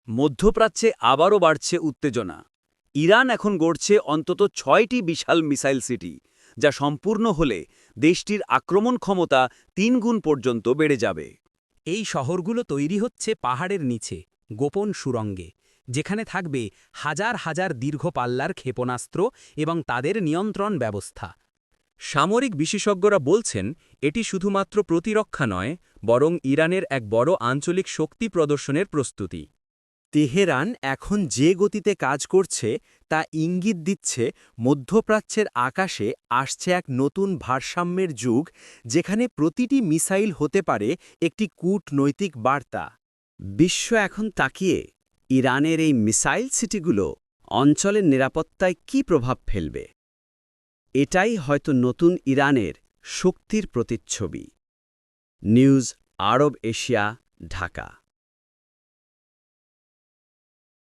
মধ্যপ্রাচ্যে আবারও বাড়ছে উত্তেজনা। ইরান এখন গড়ছে অন্তত ৬টি বিশাল মিসাইল সিটি, যা সম্পূর্ণ হলে দেশটির আক্রমণ ক্ষমতা ৩ গুণ পর্যন্ত বেড়ে যাবে। এই শহরগুলো তৈরি হচ্ছে পাহাড়ের নিচে, গোপন সুড়ঙ্গে, যেখানে থাকবে হাজার হাজার দীর্ঘ পাল্লার ক্ষেপণাস্ত্র এবং তাদের নিয়ন্ত্রণ ব্যবস্থা। সামরিক বিশেষজ্ঞরা বলছেন এটি শুধুমাত্র প্রতিরক্ষা নয়, বরং ইরানের এক বড় আঞ্চলিক শক্তি প্রদর্শনের প্রস্তুতি। তেহরান এখন যে গতিতে কাজ করছে তা ইঙ্গিত দিচ্ছে মধ্যপ্রাচ্যের আকাশে আসছে এক নতুন ভারসাম্যের যুগ, যেখানে প্রতিটি মিসাইল হতে পারে একটি কূটনৈতিক বার্তা। বিশ্ব এখন তাকিয়ে ইরানের এই মিসাইল সিটিগুলো অঞ্চলের নিরাপত্তায় কী প্রভাব ফেলবে। এটাই হয়তো নতুন ইরানের শক্তির প্রতিচ্ছবি। নিউজ আরব এশিয়া, ঢাকা।